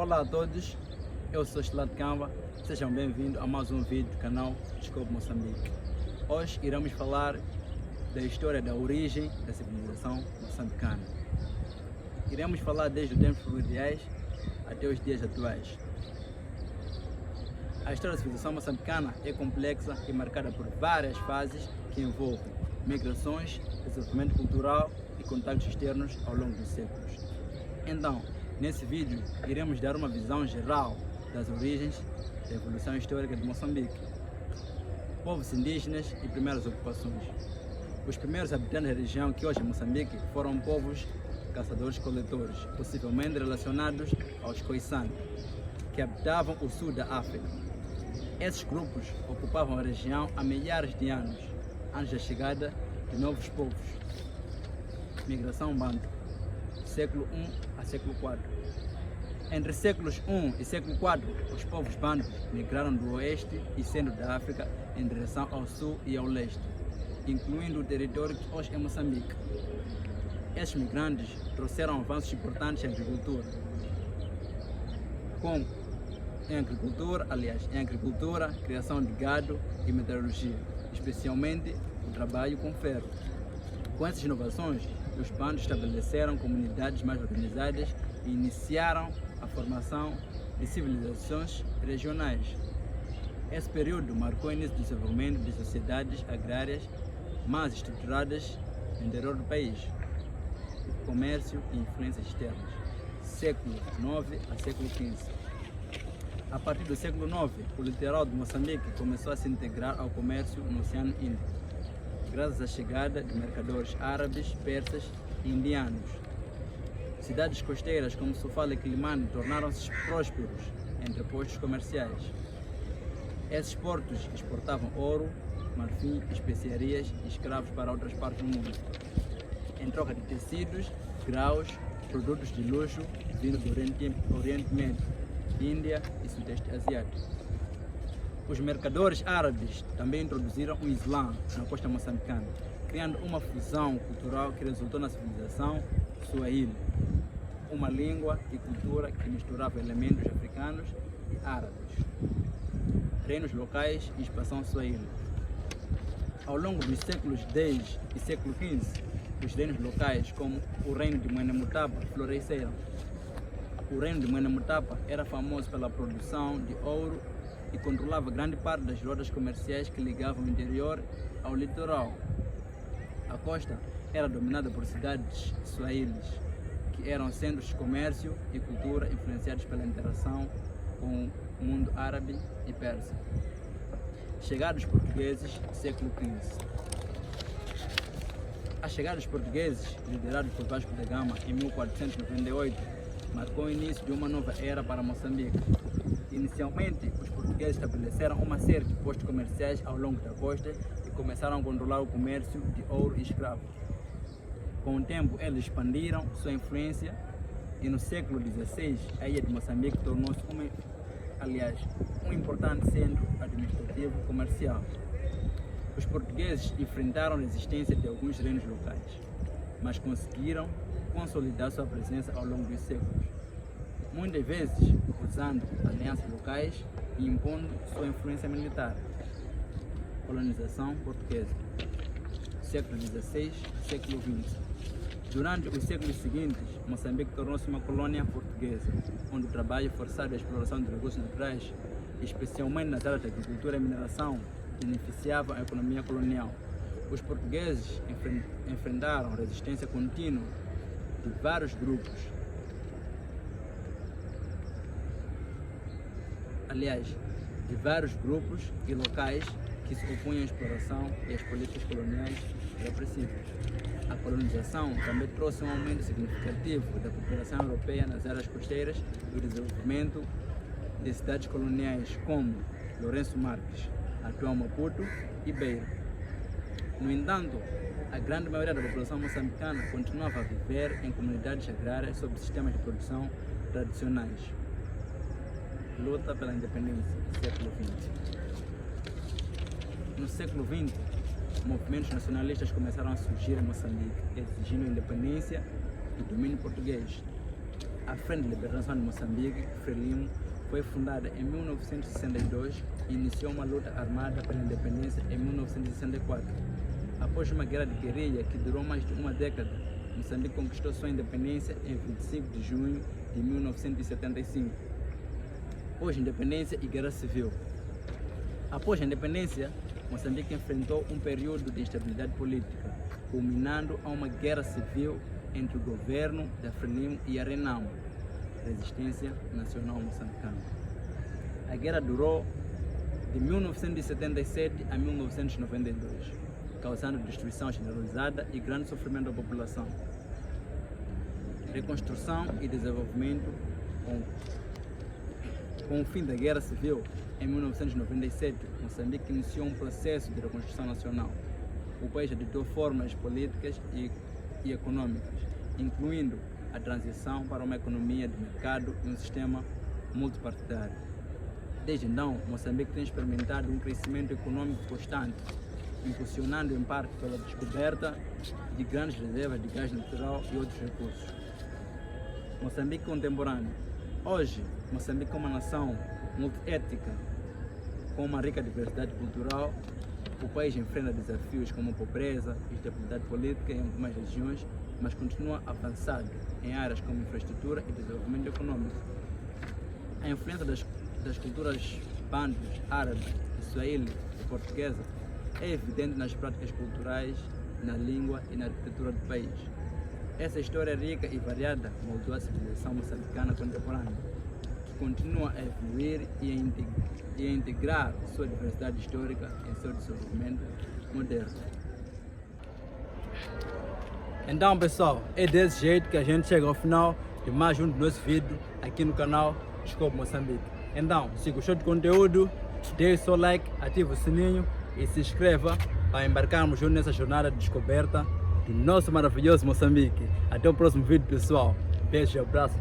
Olá a todos, eu sou Estelado Camba, sejam bem-vindos a mais um vídeo do canal Descobre Moçambique. Hoje iremos falar da história da origem da civilização moçambicana. Iremos falar desde os tempos primordiais até os dias atuais. A história da civilização moçambicana é complexa e marcada por várias fases que envolvem migrações, desenvolvimento cultural e contactos externos ao longo dos séculos. Então, nesse vídeo, iremos dar uma visão geral das origens da evolução histórica de Moçambique, povos indígenas e primeiras ocupações. Os primeiros habitantes da região que hoje é Moçambique foram povos caçadores-coletores, possivelmente relacionados aos Khoisan, que habitavam o sul da África. Esses grupos ocupavam a região há milhares de anos, antes da chegada de novos povos. Migração Banto, século I a século IV. Entre séculos I e século IV, os povos bantus migraram do oeste e centro da África em direção ao sul e ao leste, incluindo o território que hoje é Moçambique. Esses migrantes trouxeram avanços importantes em agricultura, em agricultura, criação de gado e metalurgia, especialmente o trabalho com ferro. Com essas inovações, os bantus estabeleceram comunidades mais organizadas e iniciaram a formação de civilizações regionais. Esse período marcou o início do desenvolvimento de sociedades agrárias mais estruturadas no interior do país, comércio e influências externas, século IX a século XV. A partir do século IX, o litoral de Moçambique começou a se integrar ao comércio no Oceano Índico, graças à chegada de mercadores árabes, persas e indianos. Cidades costeiras como Sofala e Quilimane tornaram-se prósperos entrepostos comerciais. Esses portos exportavam ouro, marfim, especiarias e escravos para outras partes do mundo, em troca de tecidos, graus, produtos de luxo vindos do Oriente Médio, Índia e Sudeste Asiático. Os mercadores árabes também introduziram o Islã na costa moçambicana, criando uma fusão cultural que resultou na civilização Swahili, uma língua e cultura que misturava elementos africanos e árabes, reinos locais e expansão Swahili. Ao longo dos séculos X e século XV, os reinos locais, como o reino de Muenemutapa, floresceram. O reino de Muenemutapa era famoso pela produção de ouro e controlava grande parte das rotas comerciais que ligavam o interior ao litoral. A costa era dominada por cidades swahilis, que eram centros de comércio e cultura influenciados pela interação com o mundo árabe e persa. Chegada dos portugueses, século XV. A chegada dos portugueses, liderados por Vasco da Gama em 1498, marcou o início de uma nova era para Moçambique. Inicialmente, os portugueses estabeleceram uma série de postos comerciais ao longo da costa e começaram a controlar o comércio de ouro e escravos. Com o tempo, eles expandiram sua influência e no século XVI, a ilha de Moçambique tornou-se um importante centro administrativo e comercial. Os portugueses enfrentaram a resistência de alguns reinos locais, mas conseguiram consolidar sua presença ao longo dos séculos, muitas vezes usando alianças locais e impondo sua influência militar. Colonização portuguesa, século XVI, século XX. Durante os séculos seguintes, Moçambique tornou-se uma colônia portuguesa, onde o trabalho forçado e a exploração de recursos naturais, especialmente nas áreas de agricultura e mineração, beneficiavam a economia colonial. Os portugueses enfrentaram resistência contínua de vários grupos, e locais que se opunham à exploração e às políticas coloniais repressivas. A colonização também trouxe um aumento significativo da população europeia nas áreas costeiras e o desenvolvimento de cidades coloniais como Lourenço Marques, atual Maputo e Beira. No entanto, a grande maioria da população moçambicana continuava a viver em comunidades agrárias sob sistemas de produção tradicionais. Luta pela independência, século XX. No século XX, movimentos nacionalistas começaram a surgir em Moçambique, exigindo a independência do domínio português. a Frente de Libertação de Moçambique, Frelimo, foi fundada em 1962 e iniciou uma luta armada pela independência em 1964. Após uma guerra de guerrilha que durou mais de uma década, Moçambique conquistou sua independência em 25 de junho de 1975. Hoje, independência e guerra civil. Após a independência, Moçambique enfrentou um período de instabilidade política, culminando a uma guerra civil entre o governo da Frelimo e a RENAMO, Resistência Nacional Moçambicana. A guerra durou de 1977 a 1992, causando destruição generalizada e grande sofrimento à população. Reconstrução e desenvolvimento. Com o fim da Guerra Civil, em 1997, Moçambique iniciou um processo de reconstrução nacional. O país adotou formas políticas e econômicas, incluindo a transição para uma economia de mercado e um sistema multipartidário. Desde então, Moçambique tem experimentado um crescimento econômico constante, impulsionado em parte pela descoberta de grandes reservas de gás natural e outros recursos. Moçambique contemporâneo. Hoje, Moçambique é uma nação multiétnica, com uma rica diversidade cultural. O país enfrenta desafios como pobreza, instabilidade política em algumas regiões, mas continua avançado em áreas como infraestrutura e desenvolvimento econômico. A influência das culturas bantus, árabe, swahili e portuguesa é evidente nas práticas culturais, na língua e na arquitetura do país. Essa história rica e variada moldou a civilização moçambicana contemporânea, que continua a evoluir e a integrar sua diversidade histórica em seu desenvolvimento moderno. Então, pessoal, é desse jeito que a gente chega ao final de mais um do nosso vídeo aqui no canal Descobre Moçambique. Então, se gostou do conteúdo, deixe seu like, ative o sininho e se inscreva para embarcarmos juntos nessa jornada de descoberta do nosso maravilhoso Moçambique. Até o próximo vídeo, pessoal. Beijo e abraço.